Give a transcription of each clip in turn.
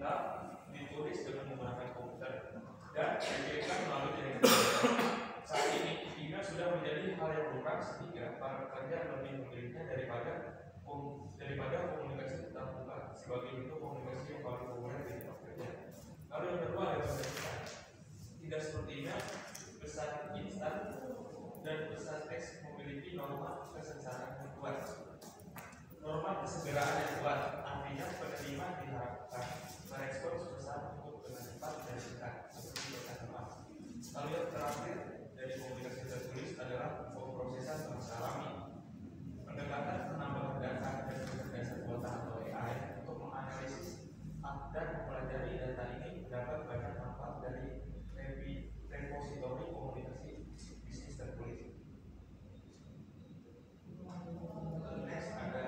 kita ditulis dengan menggunakan komputer dan dikirimkan melalui jaringan. Saat ini email sudah menjadi hal yang lumrah sehingga para pekerja lebih memilihnya daripada komunikasi tatap muka sebagai bentuk komunikasi yang paling populer di tempat kerja. Lalu yang kedua ada pesan. Tidak seperti email, pesan instan dan pesan teks memiliki norma kesensaran yang kuat. Norma kesegeraan yang kuat, artinya penerima diharapkan merespons pesan untuk dengan cepat dan singkat seperti pesan maaf. Lalu yang terakhir dari komunikasi tertulis adalah pemrosesan bahasa alami. Pendekatan penambahan data dan kecerdasan buatan atau AI untuk menganalisis dan mempelajari data ini mendapat banyak manfaat dari repositori komunikasi bisnis tertulis. Next ada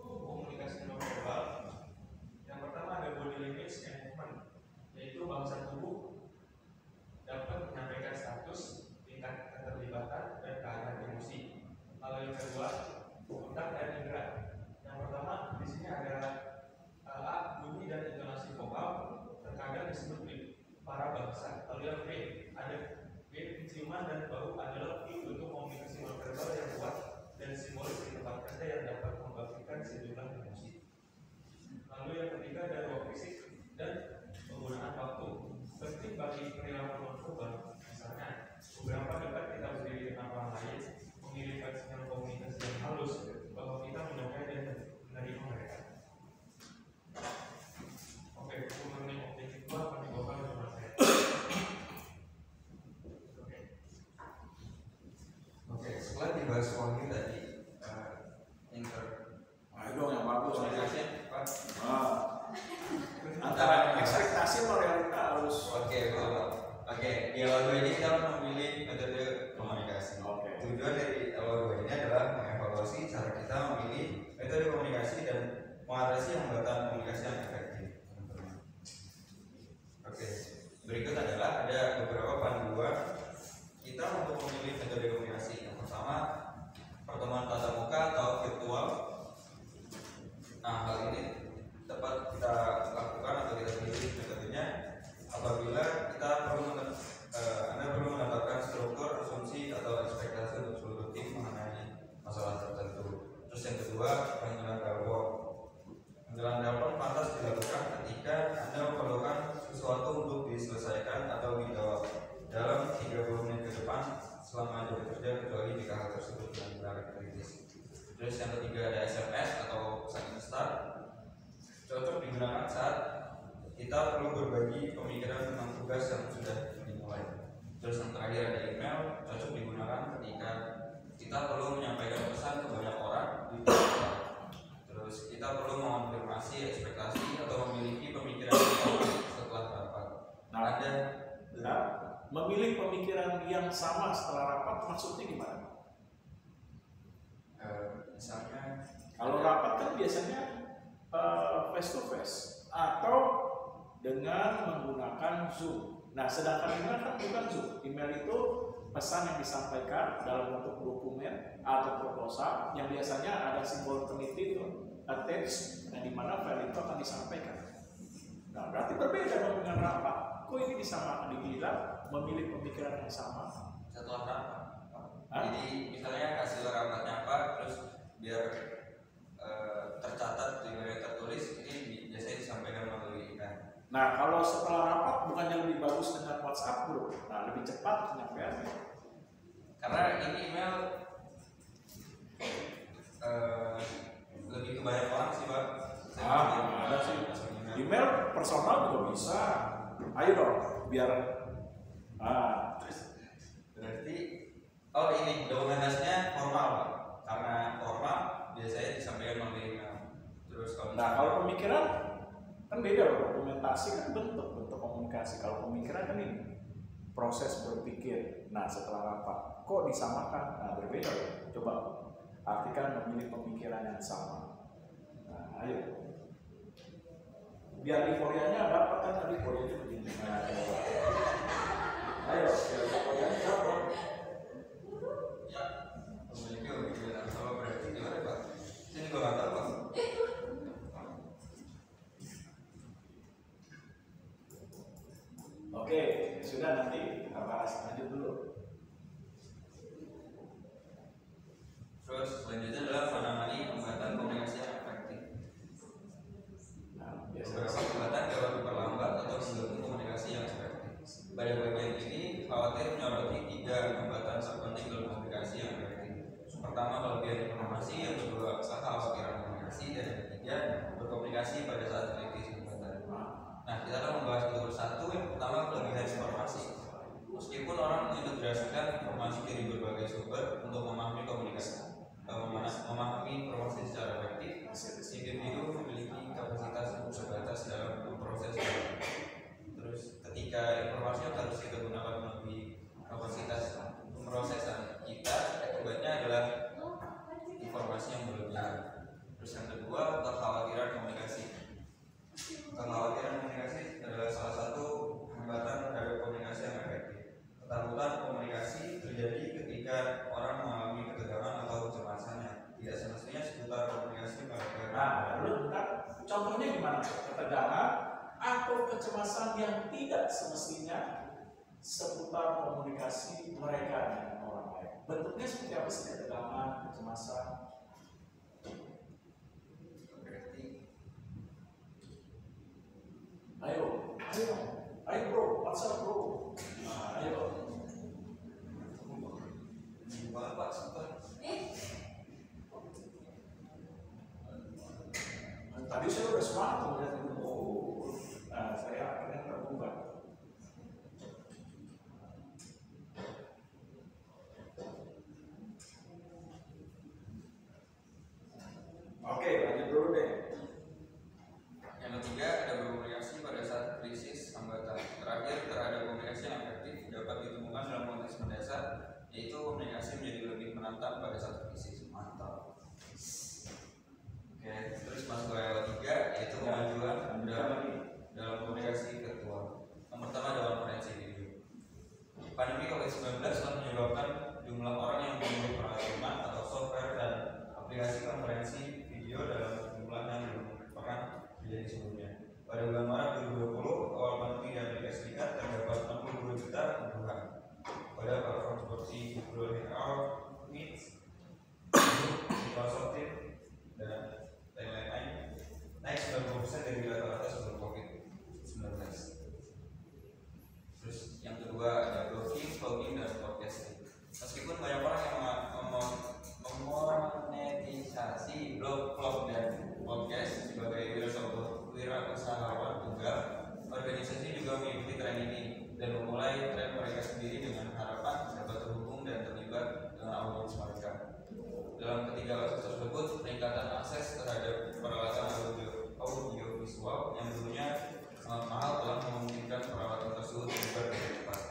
komunikasi nonverbal. Yang pertama ada body language and movement, yaitu bahasa tubuh dapat menyampaikan status, tingkat keterlibatan, dan keadaan emosi. Lalu yang kedua, kontak dan indera. Yang pertama di sini ada A, bunyi dan intonasi vokal, terkadang disebut para bahasa. Lalu yang B, ada B, ciuman dan bau adalah bentuk komunikasi nonverbal yang kuat dan simbolis di tempat kerja yang dapat membangkitkan sejumlah emosi. Lalu yang ketiga ada ruang fisik dan penggunaan waktu. Penting bagi perilaku nonverbal, misalnya beberapa debat kita berdiri dengan orang lain, mengirimkan sinyal komunikasi yang halus bahwa kita menyukai dan menerima mereka. Oke, mengenai objektif itu akan dibawa ke rumah saya. Oke, setelah dibahas poin tadi ayo dong yang bagus komunikasi Pak. Antara ekspektasi dan realita harus. Oke, di awal 2 ini kita memilih metode komunikasi. Tujuan dari awal 2 ini adalah mengevaluasi cara kita memilih metode komunikasi dan mengatasi hambatan komunikasi yang efektif. Oke, berikut adalah ada beberapa panduan kita untuk memilih metode komunikasi. Yang pertama, pertemuan tatap muka atau virtual. Nah, hal ini tepat kita lakukan atau kita pilih metodenya apabila kita Anda perlu mendapatkan struktur, asumsi atau ekspektasi untuk seluruh tim mengenai masalah tertentu. Terus yang kedua, panggilan telepon. Panggilan telepon pantas dilakukan ketika Anda memerlukan sesuatu untuk diselesaikan atau dijawab dalam 30 menit ke depan selama Anda bekerja, kecuali jika hal tersebut benar-benar kritis. Terus yang ketiga ada SMS atau pesan instan. Cocok digunakan saat kita perlu berbagi pemikiran tentang tugas yang sudah dimulai. Terus yang terakhir ada email, cocok digunakan ketika kita perlu menyampaikan pesan ke banyak orang di tempat. Terus kita perlu mengonfirmasi ekspektasi atau memiliki pemikiran yang sama setelah rapat. Nah, ada memilih pemikiran yang sama setelah rapat maksudnya gimana? Misalnya kalau rapat kan biasanya face to face atau dengan menggunakan Zoom. Nah, sedangkan email kan bukan Zoom. Email itu pesan yang disampaikan dalam bentuk dokumen atau proposal yang biasanya ada simbol peniti itu attach, dan di mana file itu akan disampaikan. Nah, berarti berbeda dengan rapat. Kok ini dibilang memilih pemikiran yang sama setelah rapat. Jadi misalnya hasil rapatnya apa, terus biar tercatat di media tertulis, ini biasanya disampaikan melalui email. Nah, kalau setelah rapat bukannya lebih bagus dengan WhatsApp bro? Nah, lebih cepat penyampaiannya. Karena ini email lebih ke banyak orang sih Pak. Ada sih. Email personal juga bisa. Ayo dong, biar. Berarti, ini dokumentasinya formal Pak. Karena formal biasanya disampaikan melalui email. Terus kalau pemikiran kan beda loh. Dokumentasi kan bentuk komunikasi. Kalau pemikiran kan ini proses berpikir. Nah, setelah rapat kok disamakan? Nah, berbeda loh. Coba artikan memilih pemikiran yang sama. Nah, ayo biar euforianya dapat kan, tadi euforianya begini. Nah, coba. Ayo biar euforianya dapat. memiliki pemikiran sama berarti gimana Pak? Ini juga nggak tahu Pak. Terus selanjutnya adalah menangani hambatan komunikasi yang efektif. Nah, Beberapa hambatan dapat memperlambat atau mengganggu komunikasi yang efektif. Pada bagian ini khawatir menyoroti 3 hambatan terpenting dalam komunikasi yang efektif. Pertama, kelebihan informasi, yang kedua kekhawatiran komunikasi, dan yang ketiga berkomunikasi pada saat kritis hambatan. Nah, kita akan membahas itu bersatu. Yang pertama, kelebihan informasi. Meskipun orang mengintegrasikan informasi dari berbagai sumber untuk memahami komunikasi, memahami informasi secara efektif, individu memiliki kapasitas untuk sebatas dalam memproses. Terus, ketika informasi yang harus kita gunakan melebihi kapasitas pemrosesan kita, akibatnya adalah informasi yang berlebihan. Terus yang kedua, kekhawatiran komunikasi. Kekhawatiran komunikasi adalah salah satu hambatan terhadap komunikasi yang efektif. Ketakutan komunikasi terjadi ketika orang mengalami ketegangan atau kecemasan tidak semestinya seputar komunikasi pada. Nah, lalu bentar, contohnya gimana? Ketegangan atau kecemasan yang tidak semestinya seputar komunikasi mereka dengan orang lain. Bentuknya seperti apa sih ketegangan, kecemasan? Ayo bro, what's up bro? Nah, ayo. Bapak super. Tadi saya udah semangat melihat itu. Oh, nah, saya akhirnya terbuka. Oke, lanjut dulu deh. Yang ketiga, ada berkomunikasi pada saat krisis hambatan. Terakhir, terhadap komunikasi yang efektif dapat ditemukan dalam konteks mendasar, yaitu komunikasi menjadi lebih menantang pada saat krisis. Mantap. Oke, terus masuk ke yang ketiga, yaitu kemajuan dalam komunikasi virtual. Yang pertama adalah konferensi video. Pandemi COVID-19 telah menyebabkan jumlah orang yang memiliki peralatan atau software dan aplikasi konferensi video dalam jumlah yang belum pernah terjadi sebelumnya. Pada bulan Maret 2020, awal pandemi di Amerika Serikat terdapat 62 juta kebutuhan pada platform seperti Google Hangout, Meet, Microsoft Teams, dan lain-lain, naik 90% dari rata-rata sebelum COVID-19. Terus yang kedua ada blogging, vlogging, dan podcasting. Meskipun banyak orang yang memonetisasi blog, vlog, dan podcast sebagai wirausahawan tunggal, organisasi juga mengikuti tren ini dan memulai tren mereka sendiri dengan harapan dapat terhubung dan terlibat dengan audiens mereka. Dalam ketiga kasus tersebut, peningkatan akses terhadap peralatan audio visual yang dulunya sangat mahal telah memungkinkan peralatan tersebut menyebar dengan cepat.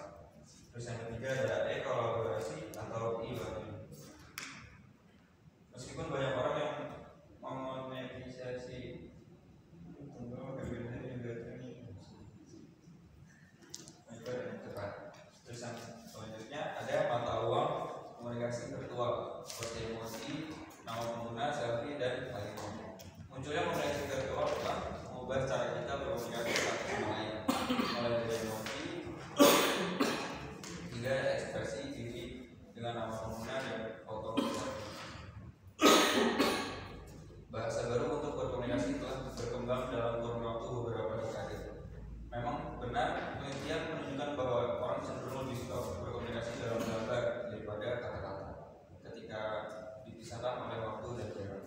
Terus yang ketiga ada e-kolaborasi atau e-learning. Meskipun banyak orang yang memonetisasi cepat. Terus yang selanjutnya ada mata uang komunikasi virtual seperti emosi, nama pengguna, selfie, dan lainnya. Munculnya komunikasi virtual telah mengubah cara kita berkomunikasi satu sama lain, mulai dari emosi hingga ekspresi diri dengan nama pengguna dan foto. Bahasa baru untuk berkomunikasi telah berkembang dalam kurun waktu beberapa dekade. Memang benar, penelitian menunjukkan bahwa orang cenderung lebih suka berkomunikasi dalam gambar daripada kata-kata ketika dipisahkan oleh waktu dan jarak.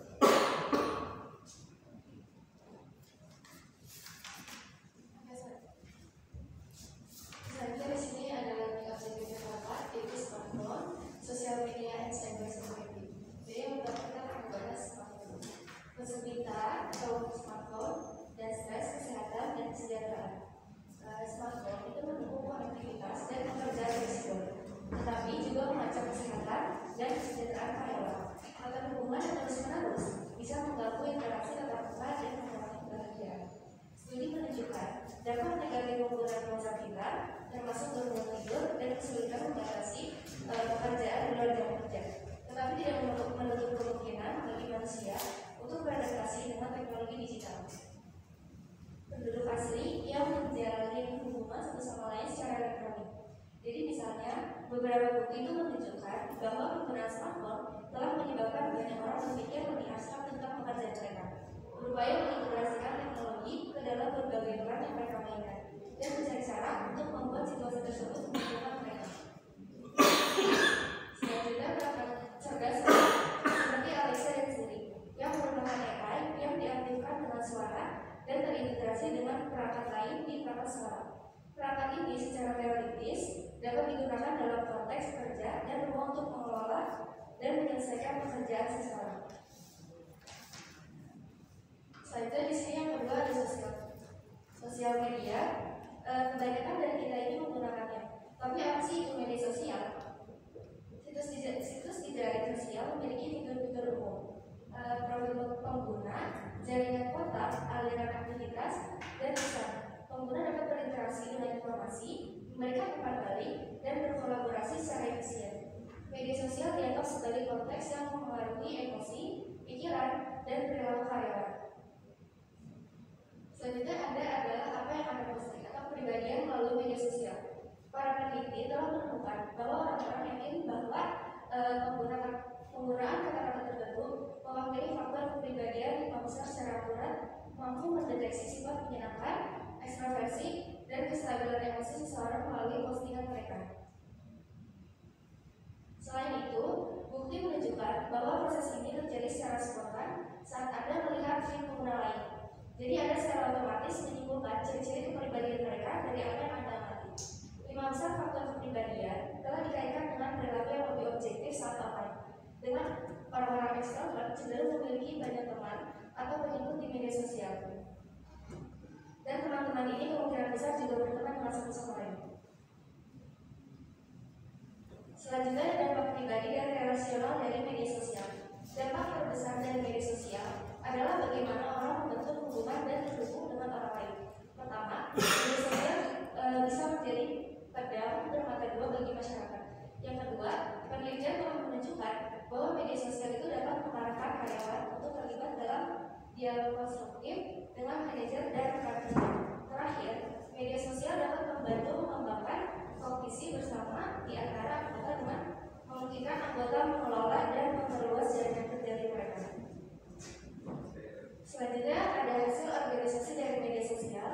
Selanjutnya di sini adalah aplikasi perangkat, yaitu smartphone, sosial media, banyak orang berpikir lebih abstrak tentang pekerjaan mereka, berupaya mengintegrasikan teknologi ke dalam berbagai peran yang mereka mainkan, dan mencari cara untuk membuat situasi tersebut menguntungkan mereka. Selanjutnya, perangkat cerdas seperti Alexa dan Siri yang merupakan AI yang diaktifkan dengan suara dan terintegrasi dengan perangkat lain di perangkat suara. Perangkat ini secara teoritis dapat digunakan dalam konteks kerja dan rumah untuk mengelola dan menyelesaikan pekerjaan seseorang. Selanjutnya di sini yang kedua ada sosial media. Kebanyakan dari kita ini menggunakannya. Tapi apa sih itu media sosial? Situs di jaringan sosial memiliki fitur-fitur umum, profil pengguna, jaringan kontak, aliran aktivitas, dan pesan. Pengguna dapat berinteraksi dengan informasi, memberikan umpan balik, dan berkolaborasi secara efisien. Media sosial dianggap sebagai konteks yang mempengaruhi emosi, pikiran, dan perilaku karyawan. Selanjutnya adalah apa yang Anda posting atau kepribadian melalui media sosial. Para peneliti telah menemukan bahwa orang-orang yakin bahwa penggunaan kata-kata tertentu mewakili faktor kepribadian yang besar secara akurat, mampu mendeteksi sifat menyenangkan, ekstroversi, dan kestabilan emosi seseorang melalui postingan mereka. Selain itu, bukti menunjukkan bahwa proses ini terjadi secara spontan saat Anda melihat feed pengguna lain. Jadi Anda secara otomatis menyimpulkan ciri-ciri kepribadian mereka dari apa yang Anda amati. 5 besar faktor kepribadian telah dikaitkan dengan perilaku yang lebih objektif saat online. Dengan orang-orang ekstrovert cenderung memiliki banyak teman atau pengikut di media sosial. Dan teman-teman ini kemungkinan besar juga berteman dengan satu sama lain. Selanjutnya ada dampak pribadi dan relasional dari media sosial. Dampak terbesar dari media sosial adalah bagaimana orang membentuk hubungan dan terhubung dengan orang lain. Pertama, media sosial bisa menjadi pedang bermata dua bagi masyarakat. Yang kedua, penelitian telah menunjukkan bahwa media sosial itu dapat mengarahkan karyawan untuk terlibat dalam dialog konstruktif dengan manajer dan rekan-rekan. Terakhir, media sosial dapat membantu mengembangkan kompetisi bersama di antara anggota dengan memungkinkan anggota mengelola dan memperluas jaringan kerja mereka. Selanjutnya ada hasil organisasi dari media sosial.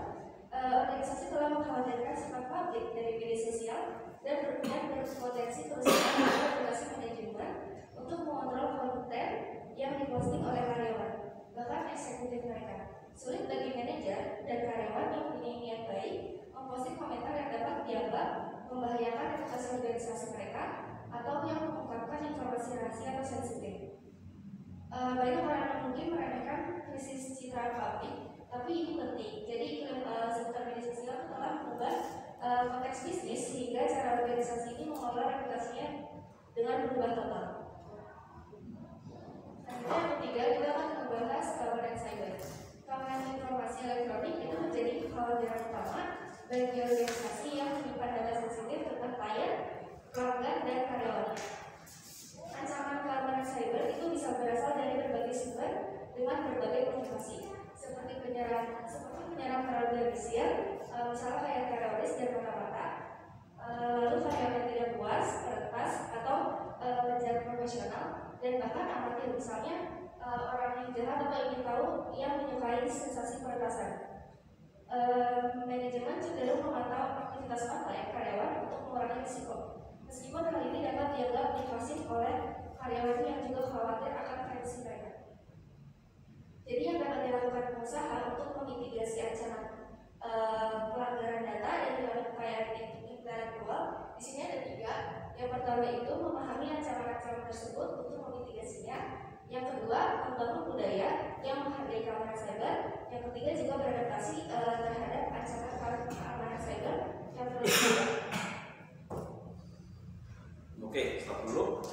Organisasi telah mengkhawatirkan sifat publik dari media sosial dan berpotensi kerusakan aplikasi manajemen untuk mengontrol konten yang diposting oleh karyawan, bahkan eksekutif mereka. Sulit bagi manajer dan karyawan yang punya niat baik memposting komentar yang dapat dianggap membahayakan reputasi organisasi mereka atau yang mengungkapkan informasi rahasia atau sensitif. Banyak orang yang mungkin meremehkan krisis citra publik, tapi ini penting. Jadi seputar media sosial telah mengubah konteks bisnis sehingga cara organisasi ini mengelola reputasinya dengan berubah total. Selanjutnya yang ketiga, kita akan membahas keamanan cyber. Keamanan informasi elektronik itu menjadi kekhawatiran utama bagi organisasi yang menyimpan data sensitif tentang klien, pelanggan, dan karyawannya. Ancaman keamanan cyber itu bisa berasal dari berbagai sumber dengan berbagai motivasi, seperti penyerang terorganisir, misalnya kayak teroris dan mata-mata, lalu karyawan tidak puas, peretas, atau penjahat profesional, dan bahkan amatir, misalnya orang yang jahat atau ingin tahu yang menyukai sensasi peretasan. Manajemen cenderung memantau aktivitas online karyawan untuk mengurangi risiko. Meskipun hal ini dapat dianggap invasif oleh karyawan yang juga khawatir akan privasi mereka. Jadi yang dapat dilakukan pengusaha untuk memitigasi ancaman pelanggaran data dan juga kekayaan intelektual, di sini ada 3. Yang pertama itu memahami ancaman-ancaman tersebut untuk memitigasinya. Yang kedua, membangun budaya yang menghargai keamanan cyber. Yang ketiga juga beradaptasi terhadap ancaman keamanan cyber yang terus. Oke, stop dulu.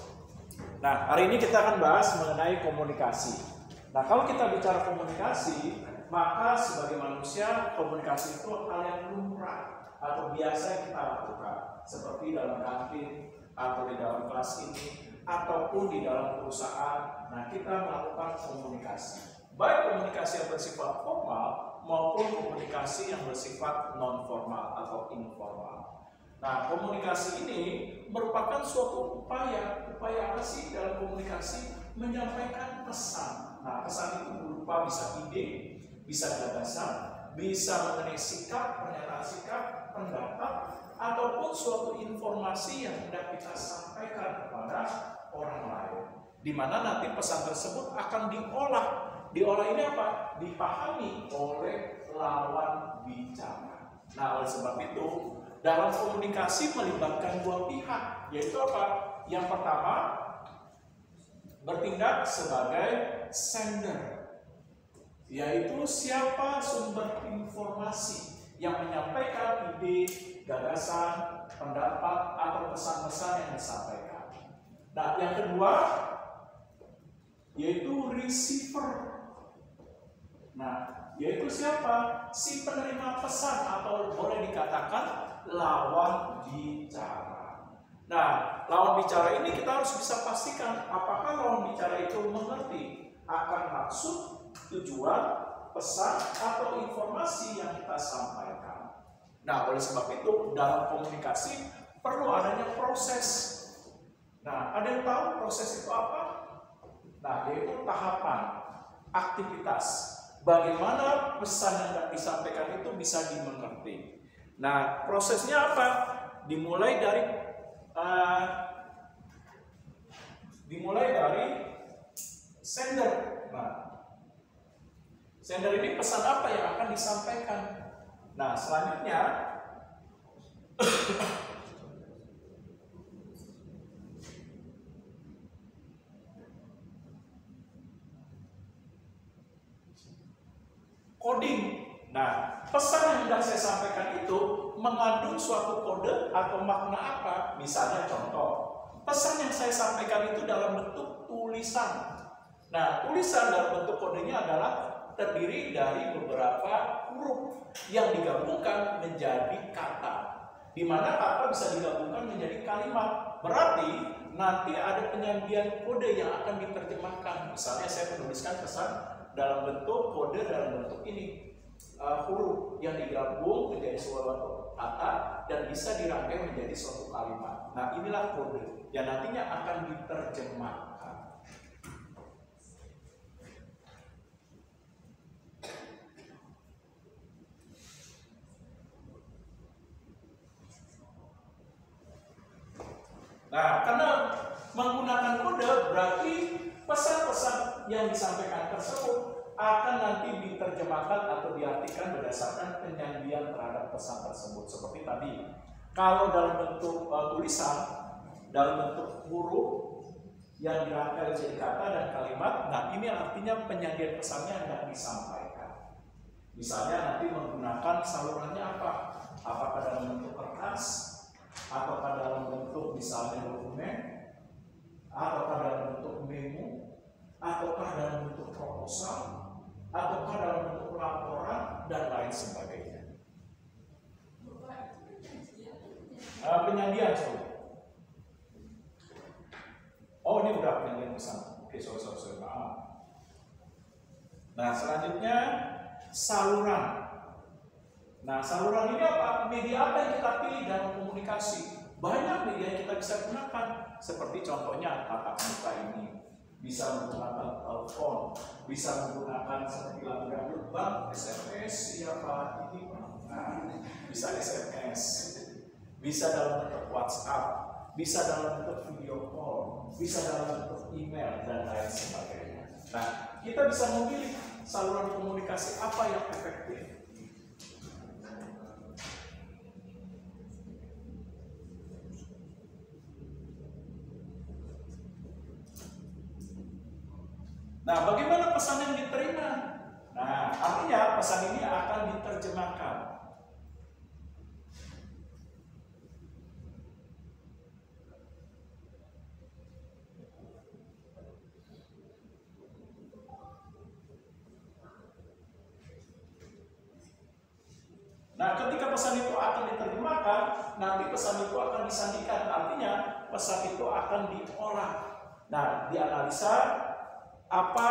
Nah, hari ini kita akan bahas mengenai komunikasi. Nah, kalau kita bicara komunikasi, maka sebagai manusia, komunikasi itu hal yang lumrah atau biasa yang kita lakukan, seperti dalam kantin atau di dalam kelas ini ataupun di dalam perusahaan. Nah, kita melakukan komunikasi, baik komunikasi yang bersifat formal maupun komunikasi yang bersifat non formal atau informal. Nah, komunikasi ini merupakan suatu upaya apa sih dalam komunikasi? menyampaikan pesan. Nah, pesan itu berupa bisa ide, bisa gagasan, bisa mengenai sikap, pernyataan sikap, pendapat, ataupun suatu informasi yang hendak kita sampaikan kepada orang lain. Di mana nanti pesan tersebut akan diolah. Diolah ini apa? Dipahami oleh lawan bicara. Nah, oleh sebab itu, dalam komunikasi melibatkan dua pihak, yaitu apa? Yang pertama, bertindak sebagai sender, yaitu siapa sumber informasi yang menyampaikan ide, gagasan, pendapat, atau pesan-pesan yang disampaikan. Nah, yang kedua, yaitu receiver. Nah, yaitu siapa? Si penerima pesan atau boleh dikatakan lawan bicara. Nah, lawan bicara ini kita harus bisa pastikan apakah lawan bicara itu mengerti akan maksud, tujuan, pesan, atau informasi yang kita sampaikan. Nah, oleh sebab itu dalam komunikasi perlu adanya proses. Nah, ada yang tahu proses itu apa? Nah, yaitu tahapan, aktivitas. Bagaimana pesan yang disampaikan itu bisa dimengerti. Nah, prosesnya apa? Dimulai dari sender. Nah, sender ini pesan apa yang akan disampaikan? Nah, selanjutnya coding. Nah, pesan yang hendak saya sampaikan itu mengandung suatu kode atau makna apa? Misalnya contoh, pesan yang saya sampaikan itu dalam bentuk tulisan. Nah, tulisan dalam bentuk kodenya adalah terdiri dari beberapa huruf yang digabungkan menjadi kata. Di mana kata bisa digabungkan menjadi kalimat. Berarti nanti ada penyajian kode yang akan diterjemahkan. Misalnya saya menuliskan pesan dalam bentuk kode dalam bentuk ini, huruf yang digabung menjadi suatu kata dan bisa dirangkai menjadi suatu kalimat. Nah, inilah kode yang nantinya akan diterjemahkan. Nah, karena menggunakan kode berarti pesan-pesan yang disampaikan tersebut akan nanti diterjemahkan atau diartikan berdasarkan penyajian terhadap pesan tersebut. Seperti tadi, kalau dalam bentuk tulisan, dalam bentuk huruf yang dirangkai menjadi kata dan kalimat, nah ini artinya penyajian pesannya yang disampaikan. Misalnya nanti menggunakan salurannya apa? Apakah dalam bentuk kertas, ataukah dalam bentuk misalnya dokumen, ataukah dalam bentuk memo, ataukah dalam bentuk proposal, ataukah dalam bentuk laporan, dan lain sebagainya. Penyajian, sorry. Oh, ini udah penyajian pesan. Oke, sorry, maaf. Nah, selanjutnya saluran. Nah, saluran ini apa? Media apa yang kita pilih dalam komunikasi? Banyak media yang kita bisa gunakan. Seperti contohnya tatap muka ini. Bisa menggunakan telepon, bisa menggunakan seperti lagu bank, SMS, siapa ini, nah, bisa SMS, bisa dalam bentuk WhatsApp, bisa dalam bentuk video call, bisa dalam bentuk email, dan lain sebagainya. Nah, kita bisa memilih saluran komunikasi apa yang efektif. Nah, bagaimana pesan yang diterima? Nah, artinya pesan ini akan diterjemahkan. Nah, ketika pesan itu akan diterjemahkan, nanti pesan itu akan disandikan. Artinya, pesan itu akan diolah. Nah, dianalisa apa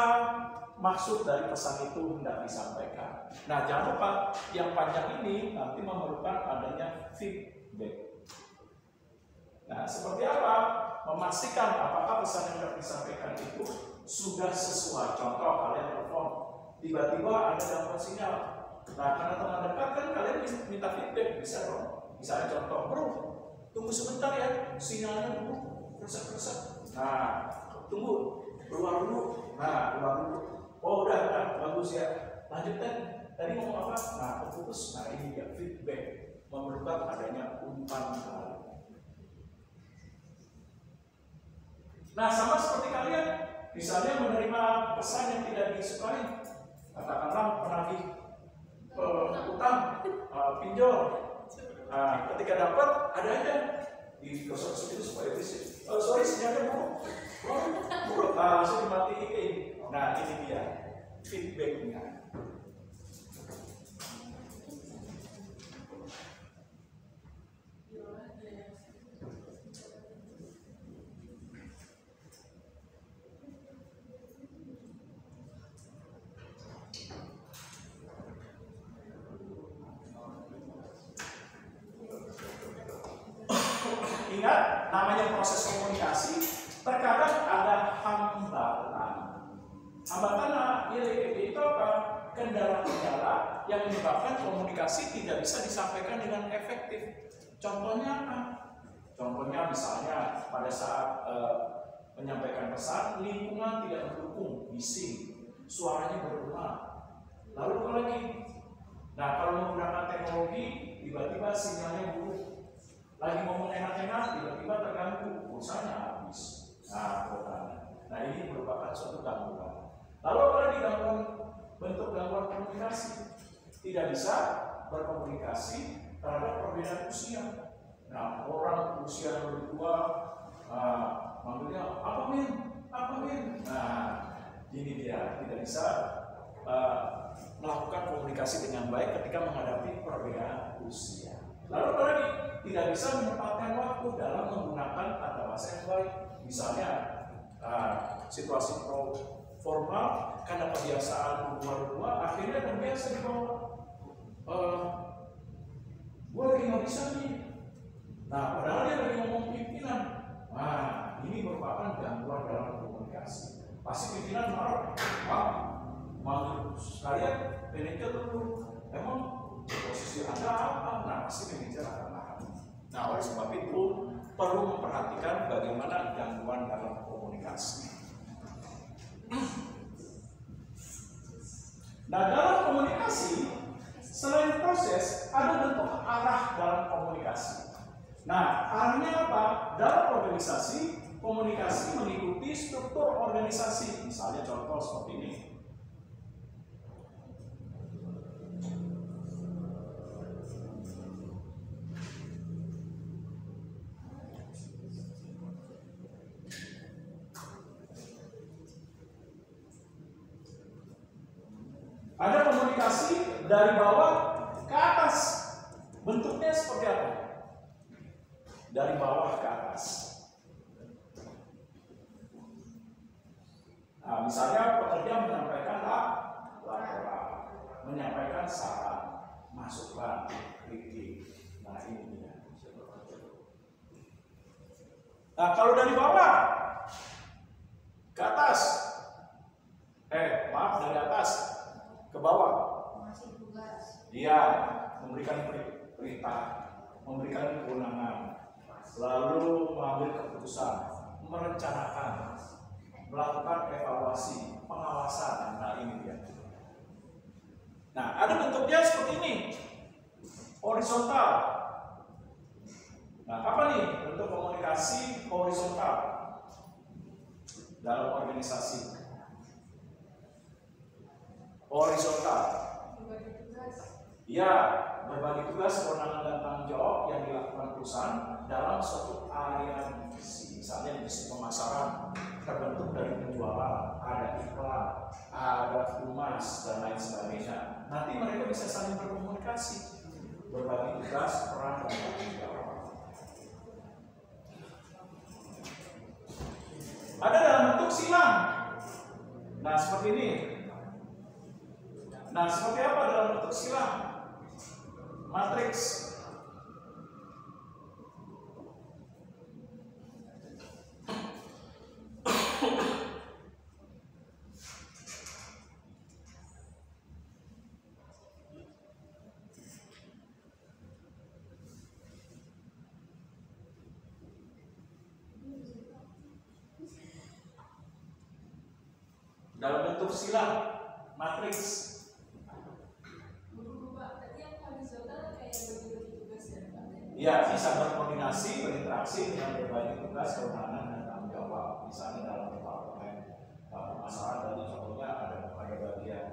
maksud dari pesan itu hendak disampaikan. Nah, jangan lupa yang panjang ini nanti memerlukan adanya feedback. Nah, seperti apa? Memastikan apakah pesan yang hendak disampaikan itu sudah sesuai. Contoh kalian telepon, tiba-tiba ada gangguan sinyal. Nah, karena teman dekat kan kalian minta feedback, bisa dong. Misalnya contoh, bro, tunggu sebentar ya, sinyalnya dulu rusak-rusak. Nah, tunggu, keluar dulu. Nah, keluar dulu. Oh, udah, bagus ya. Lanjutkan. Tadi ngomong apa? Nah, terputus. Nah, ini dia feedback, memerlukan adanya umpan balik. Nah, sama seperti kalian, misalnya menerima pesan yang tidak disukai, katakanlah penagih utang, pinjol. Nah, ketika dapat, ada aja digosok-gosok itu supaya bersih. Sorry, sinyalnya buruk. Langsung dimatiin. Nah, ini dia feedbacknya. Ingat, namanya proses komunikasi, terkadang ada hambatan. Hambatan itu apa? Kendala-kendala yang menyebabkan komunikasi tidak bisa disampaikan dengan efektif. Contohnya apa? Contohnya misalnya pada saat menyampaikan pesan, lingkungan tidak mendukung, bising, suaranya bergema. Lalu apa lagi? Nah, kalau menggunakan teknologi, tiba-tiba sinyalnya buruk. Lagi ngomong enak-enak, tiba-tiba terganggu, pulsanya habis. Nah, nah ini merupakan suatu gangguan. Lalu apa lagi bentuk gangguan komunikasi? Tidak bisa berkomunikasi terhadap perbedaan usia. Nah, orang usia yang lebih tua, manggilnya apa Min? Nah, ini dia tidak bisa melakukan komunikasi dengan baik ketika menghadapi perbedaan usia. Lalu apa lagi? Tidak bisa menempatkan waktu dalam menggunakan kata bahasa yang baik. Misalnya situasi formal karena kebiasaan berdua, akhirnya terbiasa dibawa. Gue lagi nggak bisa nih. Nah, padahal dia lagi ngomong pimpinan. Nah, ini merupakan gangguan dalam komunikasi. Pasti pimpinan marah. Mau sekalian manajer dulu. Emang posisi Anda apa? Nah, pasti manajer akan marah. Nah, oleh sebab itu perlu memperhatikan bagaimana gangguan dalam komunikasi. Nah, dalam komunikasi, selain proses, ada bentuk arah dalam komunikasi. Nah, arahnya apa? Dalam organisasi, komunikasi mengikuti struktur organisasi. Misalnya contoh seperti ini. Ada komunikasi dari bawah ke atas. Bentuknya seperti apa? Dari bawah ke atas. Nah, misalnya pekerja menyampaikan laporan, menyampaikan saran, masukan, kritik. Nah, ini dia. Nah, kalau dari bawah ke atas, dari atas ke bawah. Masih tugas. Iya, memberikan perintah, memberikan kewenangan, lalu mengambil keputusan, merencanakan, melakukan evaluasi, pengawasan. Nah, ini dia. Nah, ada bentuknya seperti ini, horizontal. Nah, apa nih bentuk komunikasi horizontal dalam organisasi? Horizontal. Ya, berbagi tugas, kewenangan dan tanggung jawab yang dilakukan perusahaan dalam suatu area divisi. Misalnya divisi pemasaran terbentuk dari penjualan, ada iklan, ada humas dan lain sebagainya. Nanti mereka bisa saling berkomunikasi, berbagi tugas, peran dan tanggung jawab. Ada dalam bentuk silang. Nah, seperti ini. Nah, seperti apa dalam bentuk silang? Matriks. dalam bentuk silang, matriks. Ya, bisa berkoordinasi, berinteraksi dengan berbagai tugas, kewenangan dan tanggung jawab. Misalnya dalam departemen pemasaran, tadi contohnya ada bagian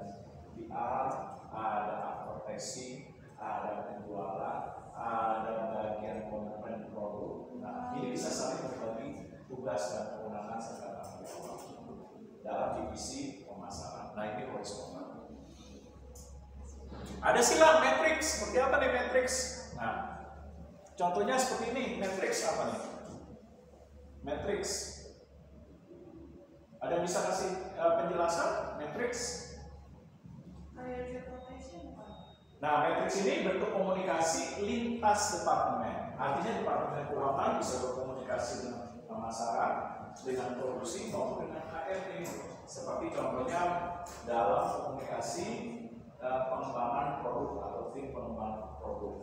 PR, ada advertising, ada penjualan, ada bagian komponen produk. Nah, ini bisa saling berbagi tugas dan kewenangan serta tanggung jawab dalam divisi pemasaran. Nah, ini horizontal. Ada silang matriks. Seperti apa nih matriks? Nah, contohnya seperti ini. Matriks apa nih? Matriks. Ada yang bisa kasih penjelasan matriks? Nah, matriks ini bentuk komunikasi lintas departemen. Artinya departemen keuangan bisa berkomunikasi dengan pemasaran, dengan produksi maupun dengan HRD. Seperti contohnya dalam komunikasi pengembangan produk atau tim pengembangan produk.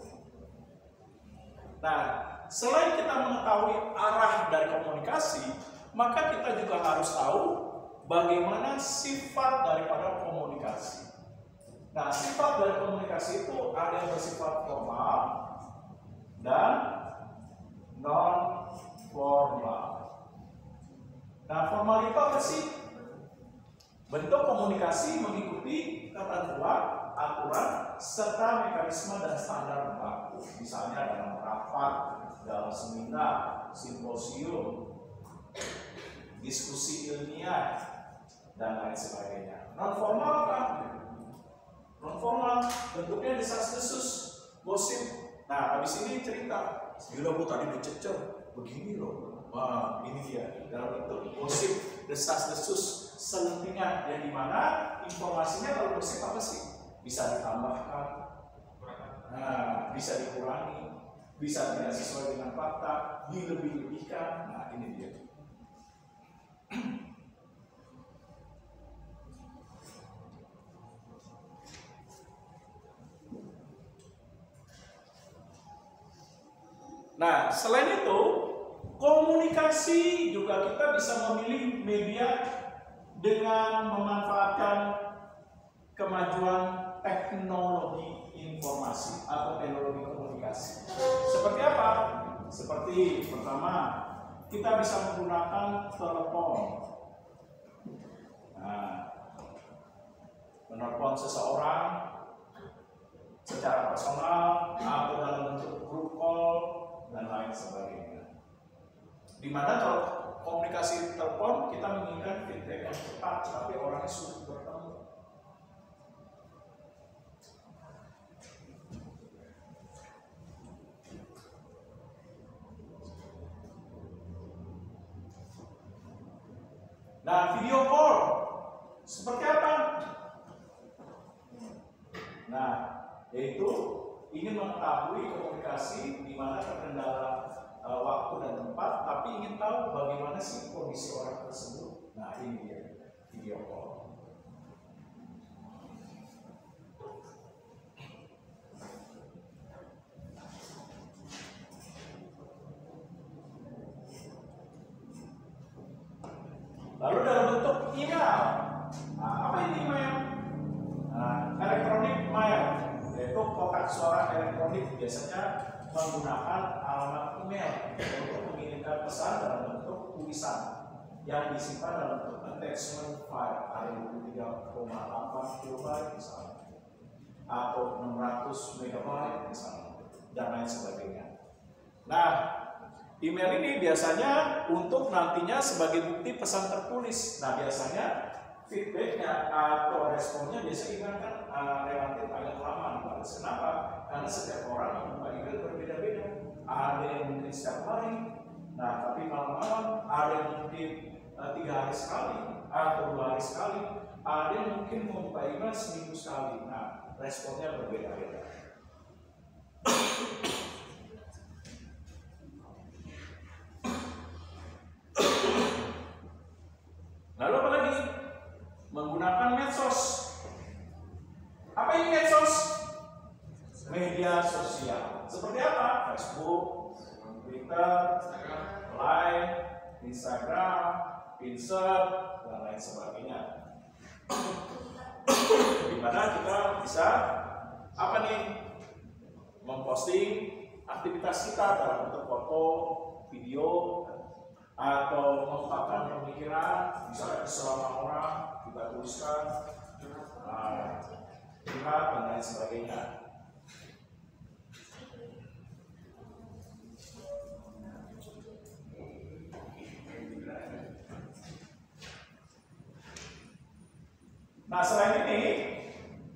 Nah, selain kita mengetahui arah dari komunikasi, maka kita juga harus tahu bagaimana sifat daripada komunikasi. Nah, sifat dari komunikasi itu ada yang bersifat formal dan non formal. Nah, formal itu apa sih? Bentuk komunikasi mengikuti ketentuan, aturan, serta mekanisme dan standar baku. Misalnya dalam rapat, dalam seminar, simposium, diskusi ilmiah, dan lain sebagainya. Non formal apa? Non formal bentuknya desas-desus, gosip. Nah, habis ini cerita, gila bu tadi dicecer, begini loh. Wah, ini dia dalam bentuk gosip, desas-desus, selentingan. Yang dimana informasinya kalau gosip apa sih? Bisa ditambahkan, nah, bisa dikurangi, bisa tidak sesuai dengan fakta, dilebih-lebihkan. Nah, ini dia. Nah, selain itu, komunikasi juga kita bisa memilih media dengan memanfaatkan kemajuan teknologi informasi atau teknologi komunikasi. Seperti apa? Seperti pertama, kita bisa menggunakan telepon. Nah, menelpon seseorang secara personal atau dalam bentuk grup call dan lain sebagainya. Dimana kalau komunikasi telepon kita menginginkan feedback yang cepat, tapi orangnya sulit bertemu. Nah, video call seperti apa? Nah, yaitu ingin mengetahui komunikasi di mana terkendala waktu dan tempat, tapi ingin tahu bagaimana sih kondisi orang tersebut. Nah, ini dia video call. Lalu dalam bentuk email. Nah, apa ini email? Nah, electronic mail, yaitu kotak suara elektronik, biasanya menggunakan alamat email untuk mengirimkan pesan dalam bentuk tulisan yang disimpan dalam bentuk attachment file, ada 23,8 KB misalnya, atau 600 MB misalnya, dan lain sebagainya. Nah, email ini biasanya untuk nantinya sebagai bukti pesan tertulis. Nah, biasanya feedbacknya atau responnya biasanya kan relatif agak lama dibales. Kenapa? Karena setiap orang membuka email berbeda-beda. Ada yang mungkin setiap hari, nah tapi malam-malam. Ada yang mungkin 3 hari sekali atau 2 hari sekali. Ada yang mungkin membuka email seminggu sekali. Nah, responnya berbeda-beda. Lalu apa lagi? Menggunakan medsos. Apa ini medsos? Media sosial. Seperti apa? Facebook, Twitter, Line, Instagram, Pinterest, dan lain sebagainya. di mana kita bisa apa nih, memposting aktivitas kita dalam bentuk foto, video, atau mengungkapkan pemikiran, misalnya kesalahan orang kita tuliskan, curhat dan lain sebagainya. Nah, selain ini,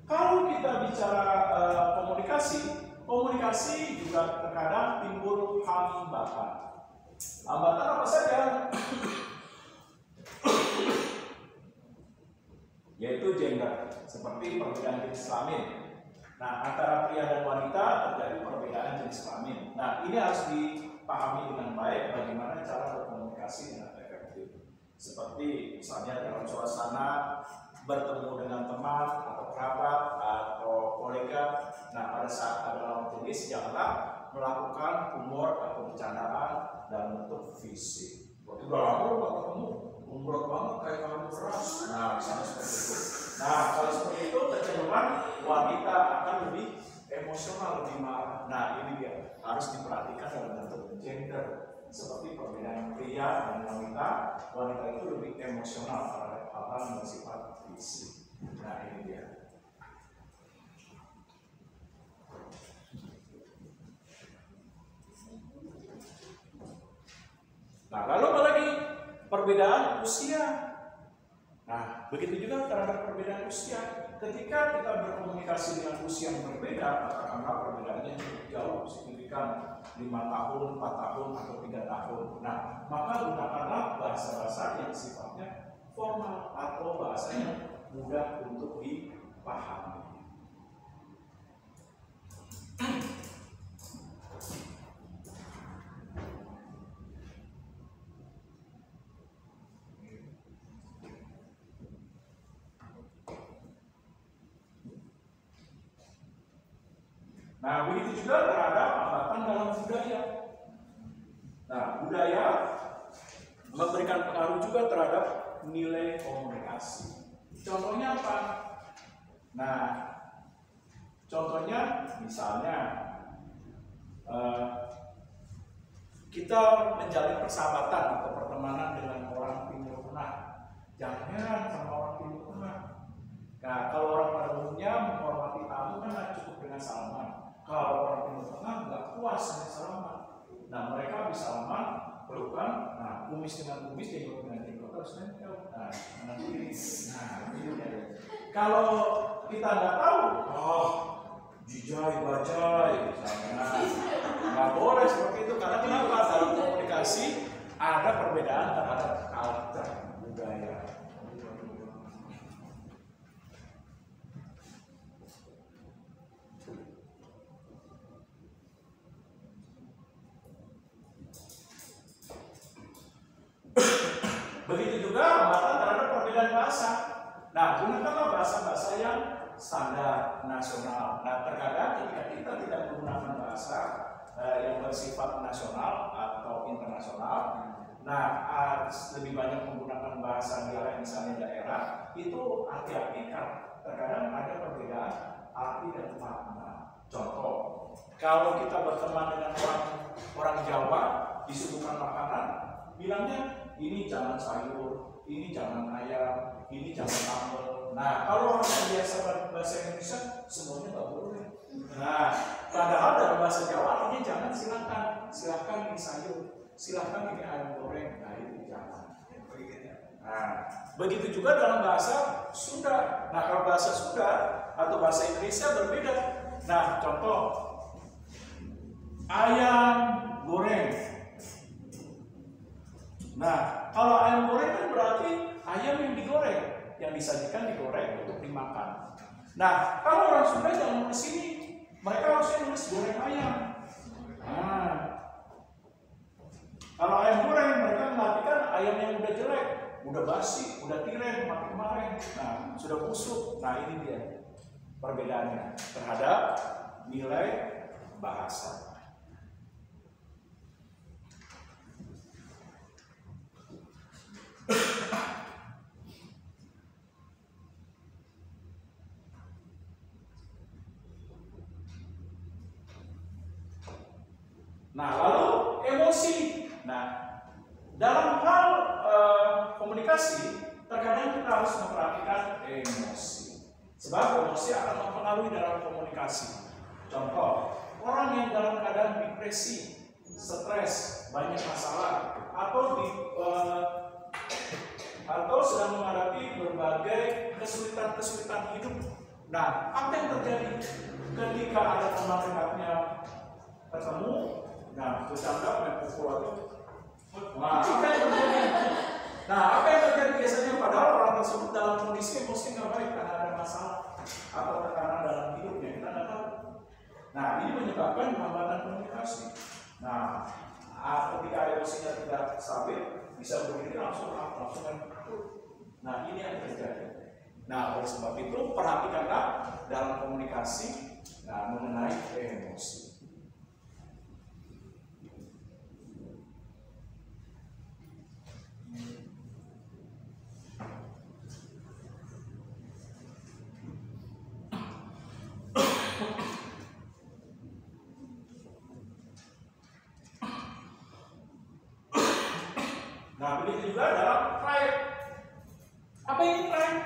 kalau kita bicara komunikasi juga terkadang timbul hambatan. Hambatan apa saja? Yaitu gender, seperti perbedaan jenis kelamin. Nah, antara pria dan wanita terjadi perbedaan jenis kelamin. Nah, ini harus dipahami dengan baik bagaimana cara berkomunikasi dengan efektif. Seperti misalnya dalam suasana bertemu dengan teman atau kerabat atau kolega. Nah, pada saat ada lawan jenis, janganlah melakukan humor atau bercandaan dalam bentuk fisik. Waktu udah lama lu gak ketemu, umur banget kayak kamu keras. Nah, misalnya seperti itu. Nah, kalau seperti itu kecenderungan wanita akan lebih emosional, lebih marah. Nah, ini dia harus diperhatikan dalam bentuk gender. Seperti perbedaan pria dan wanita, wanita itu lebih emosional terhadap hal-hal yang bersifat fisik. Nah, ini dia. Nah, lalu apa lagi? Perbedaan usia. Nah, begitu juga terhadap perbedaan usia. Ketika kita berkomunikasi dengan usia yang berbeda, katakanlah perbedaannya cukup jauh, signifikan 5 tahun, 4 tahun, atau 3 tahun. Nah, maka gunakanlah bahasa-bahasa yang sifatnya formal atau bahasa yang mudah untuk dipahami. Nah, begitu juga terhadap hambatan dalam budaya. Nah, budaya memberikan pengaruh juga terhadap nilai komunikasi. Contohnya apa? Nah, contohnya misalnya kita menjalin persahabatan atau pertemanan dengan orang Timur Tengah. Jangan sama orang Timur Tengah. Nah, kalau orang pada umumnya menghormati tamu kan cukup dengan salaman. Kalau orang Timur Tengah nggak puas dengan salaman. Nah, mereka bisa salaman, pelukan, nah kumis dengan kumis, jenggot dengan jenggot harus nempel. Nah, nanti ini. Nah, ini ya. Kalau kita nggak tahu, jijai, bajai, misalnya, nggak boleh seperti itu. Karena kenapa? Dalam komunikasi ada perbedaan terhadap culture, budaya. Begitu juga hambatan terhadap perbedaan bahasa. Nah, gunakanlah bahasa-bahasa yang standar nasional. Nah, terkadang ketika kita tidak menggunakan bahasa yang bersifat nasional atau internasional, nah lebih banyak menggunakan bahasa dialek misalnya daerah, itu hati-hati kan. Terkadang ada perbedaan arti dan makna. Contoh, kalau kita berteman dengan orang Jawa, disuguhkan makanan, bilangnya ini jangan sayur, ini jangan ayam, ini jangan sambal. Nah, kalau orang yang biasa bahasa Indonesia, semuanya nggak boleh. Nah, padahal dalam bahasa Jawa artinya jangan, silakan ini sayur, silakan ini ayam goreng. Nah, itu jangan. Nah, begitu juga dalam bahasa Sunda. Nah, kalau bahasa Sunda atau bahasa Indonesia berbeda. Nah, contoh ayam goreng. Nah, kalau ayam goreng kan berarti ayam yang digoreng, yang disajikan digoreng untuk dimakan. Nah, kalau orang Sunda jangan nulis sini, mereka harusnya nulis goreng ayam. Nah, kalau ayam goreng, mereka mengartikan ayam yang udah jelek, udah basi, udah tiren, mati kemarin. Nah, sudah busuk. Nah, ini dia perbedaannya terhadap nilai bahasa. Nah, lalu emosi. Nah, dalam hal komunikasi, terkadang kita harus memperhatikan emosi. Sebab emosi akan mempengaruhi dalam komunikasi. Contoh, orang yang dalam keadaan depresi, stres, banyak masalah, atau sedang menghadapi berbagai kesulitan-kesulitan hidup. Nah, apa yang terjadi ketika ada teman dekatnya ketemu? Nah, bercanda main pukul itu. Nah, apa yang terjadi? Apa yang terjadi biasanya padahal orang tersebut dalam kondisi emosi nggak baik karena ada masalah atau tekanan dalam hidupnya, kita nggak tahu. Nah, ini menyebabkan hambatan komunikasi. Nah, ketika emosinya tidak stabil, bisa begini langsung main pukul. Nah, ini yang terjadi. Nah, oleh sebab itu perhatikanlah dalam komunikasi mengenai emosi. Nah, begitu juga dalam pride. Apa ini pride?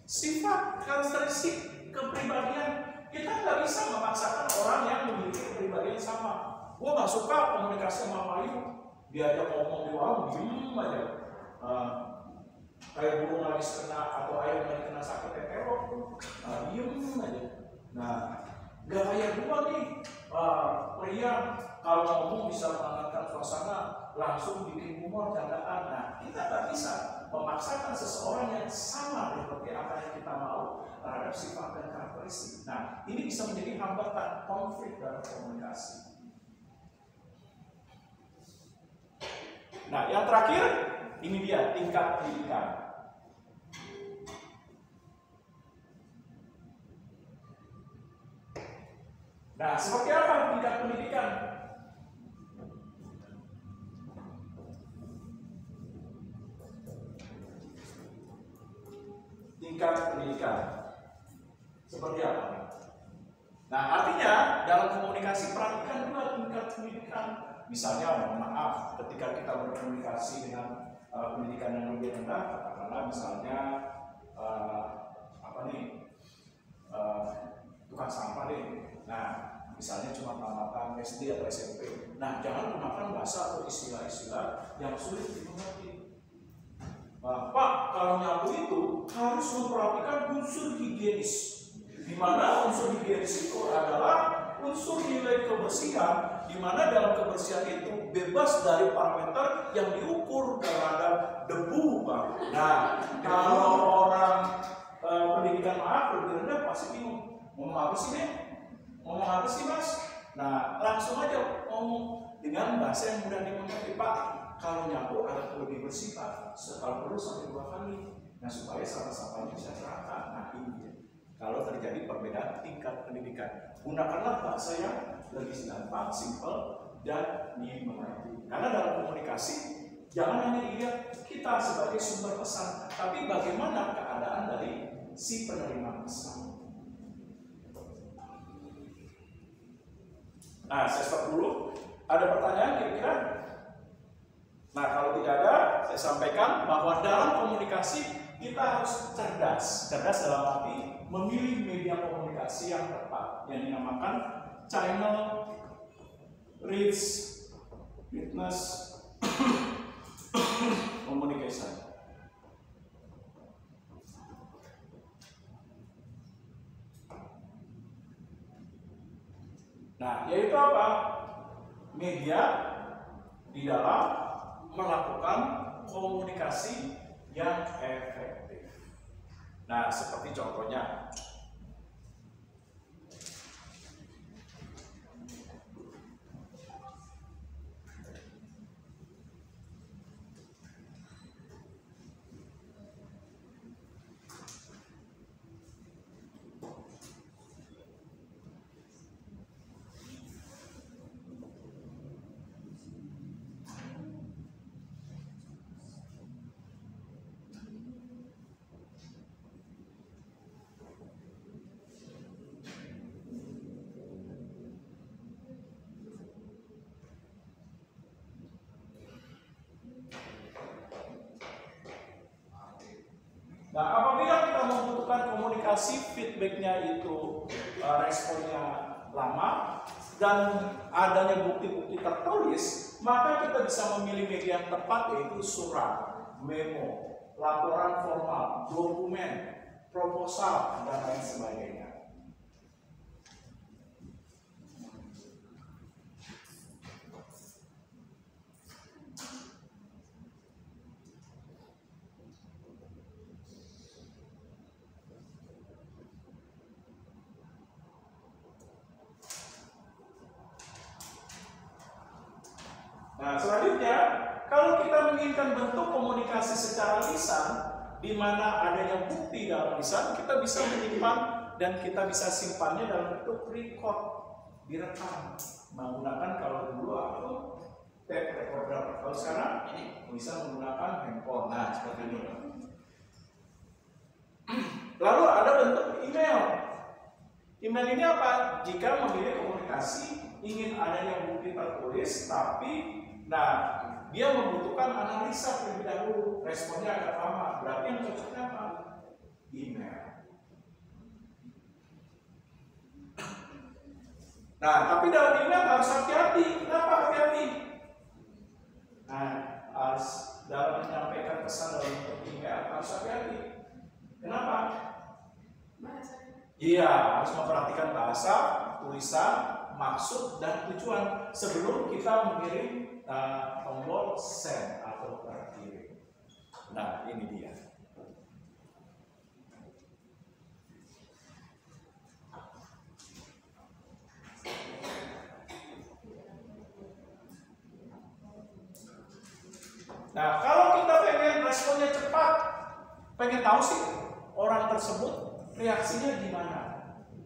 Sifat, karakteristik, kepribadian. Kita nggak bisa memaksakan orang yang memiliki kepribadian sama. Gue nggak suka komunikasi sama Mayu. Diajak ngomong di warung, diem aja. Kayak burung habis kena atau ayam lagi kena sakit teterok, diem aja. Nah, nggak kayak gue nih, pria kalau ngomong bisa mengangkat suasana, langsung bikin humor, candaan. Nah, kita nggak bisa memaksakan seseorang yang sama seperti apa yang kita mau terhadap sifat dan karakteristik. Nah, ini bisa menjadi hambatan konflik dalam komunikasi. Nah, yang terakhir, ini dia tingkat pendidikan. Nah, seperti apa tingkat pendidikan? Tingkat pendidikan seperti apa? Nah, artinya dalam komunikasi perhatikan juga tingkat pendidikan. Misalnya, mohon maaf, ketika kita berkomunikasi dengan pendidikan yang lebih rendah, katakanlah misalnya tukang sampah deh. Nah, misalnya cuma tamatan SD atau SMP. Nah, jangan gunakan bahasa atau istilah-istilah yang sulit dimengerti. Pak, kalau nyapu itu harus memperhatikan unsur higienis, di mana unsur higienis itu adalah unsur nilai kebersihan, di mana dalam kebersihan itu bebas dari parameter yang diukur terhadap debu, Pak. Nah, kalau orang pendidikan lebih rendah pasti bingung, ngomong apa sih Mas? Nah, langsung aja ngomong dengan bahasa yang mudah dimengerti, Pak. Kalau nyapu harus lebih bersih, Pak. Kalau perlu sampai 2 kali. Nah, supaya sampah-sampahnya bisa terata. Nah, ini kalau terjadi perbedaan tingkat pendidikan, gunakanlah bahasa yang lebih gampang, simple, dan dimengerti. Karena dalam komunikasi, jangan hanya dilihat kita sebagai sumber pesan, tapi bagaimana keadaan dari si penerima pesan. Nah, saya stop dulu. Ada pertanyaan kira-kira? Nah, kalau tidak ada, saya sampaikan bahwa dalam komunikasi kita harus cerdas. Cerdas dalam arti memilih media komunikasi yang tepat, yang dinamakan channel reach witness communication. Nah, yaitu apa? Media di dalam melakukan komunikasi yang efektif. Nah, seperti contohnya, Nah, apabila kita membutuhkan komunikasi, feedbacknya itu responnya lama dan adanya bukti-bukti tertulis, maka kita bisa memilih media yang tepat, yaitu surat, memo, laporan formal, dokumen, proposal, dan lain sebagainya. Nah, selanjutnya, kalau kita menginginkan bentuk komunikasi secara lisan, di mana adanya bukti dalam lisan, kita bisa menyimpan dan kita bisa simpannya dalam bentuk record, direkam, menggunakan kalau dulu aku tape recorder, kalau sekarang ini bisa menggunakan handphone. Nah, seperti ini. Lalu ada bentuk email. Email ini apa? Jika memilih komunikasi, ingin adanya bukti tertulis, tapi dia membutuhkan analisa terlebih dahulu, responnya agak lama. Berarti yang cocoknya apa? Email. Nah, tapi dalam email harus hati-hati. Kenapa hati-hati? Nah, harus dalam menyampaikan pesan dalam bentuk email harus hati-hati. Kenapa? Iya, harus memperhatikan bahasa, tulisan, maksud, dan tujuan sebelum kita mengirim tombol send atau terkirim. Nah, ini dia. Nah, kalau kita pengen responnya cepat, pengen tahu sih orang tersebut reaksinya gimana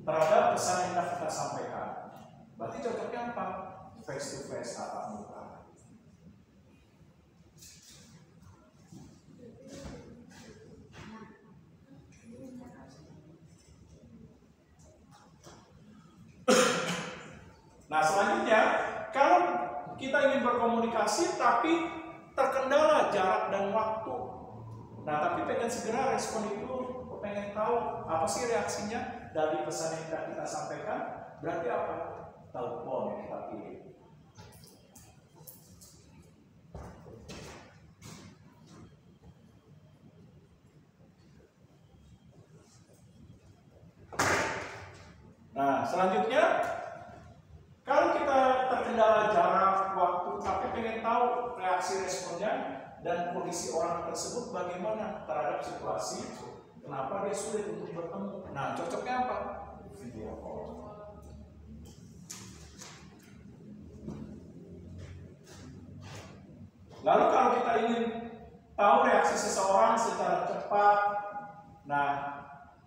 terhadap pesan yang kita sampaikan. Berarti cocoknya apa? Face to face, tatap muka. Nah, selanjutnya, kalau kita ingin berkomunikasi tapi terkendala jarak dan waktu, nah tapi pengen segera respon itu, pengen tahu apa sih reaksinya dari pesan yang kita sampaikan, berarti apa? Telepon yang kita pilih. Nah, selanjutnya, kalau kita terkendala jarak, waktu, tapi pengen tahu reaksi responnya dan kondisi orang tersebut bagaimana terhadap situasi, kenapa dia sulit untuk bertemu. Nah, cocoknya apa? Video call. Lalu kalau kita ingin tahu reaksi seseorang secara cepat, nah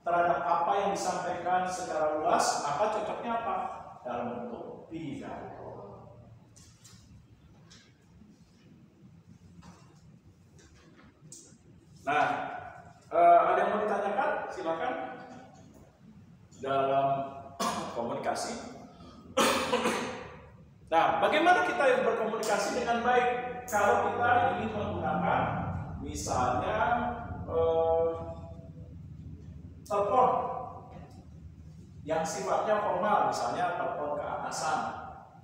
terhadap apa yang disampaikan secara luas, maka cocoknya apa? Dalam bentuk pidato. Nah, ada yang mau ditanyakan? Silakan. Dalam komunikasi. Nah, bagaimana kita berkomunikasi dengan baik kalau kita ingin menggunakan misalnya telepon yang sifatnya formal, misalnya telepon ke atasan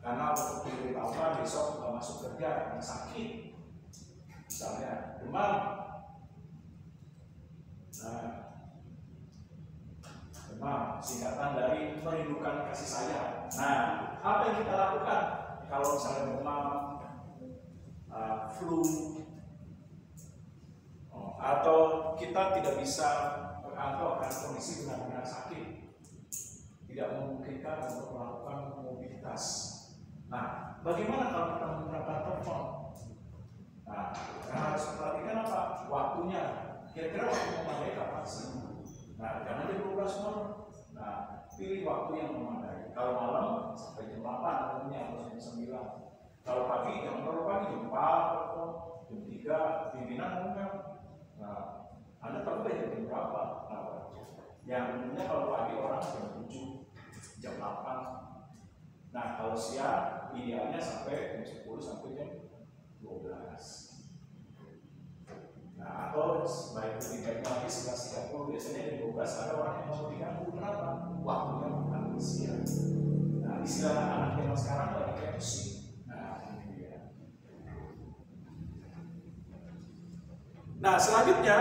karena untuk diberitahukan besok nggak masuk kerja karena sakit, misalnya demam. Nah, demam singkatan dari merindukan kasih sayang. Nah, apa yang kita lakukan kalau misalnya demam, flu, atau kita tidak bisa ke kantor karena kondisi benar-benar sakit, tidak memungkinkan untuk melakukan mobilitas. Nah, bagaimana kalau kita menggunakan telepon? Nah, karena harus perhatikan apa? Waktunya. Kira-kira waktu memadai kapan sih? Nah, jangan jam 12 malam. Nah, pilih waktu yang memadai. Kalau malam sampai jam 8 umumnya atau jam 9. Kalau pagi jangan terlalu pagi, jam 4 atau jam 3 pimpinan umumnya. Nah, Anda tahu jam berapa? Nah, yang umumnya kalau pagi orang jam 7, jam 8. Nah, kalau siang idealnya sampai jam 10 sampai jam 12. Nah, atau baik lebih baik lagi 11 waktunya makan siang. Nah, istilah anak zaman sekarang lagi kayak pusing. Nah, ini dia. Nah, selanjutnya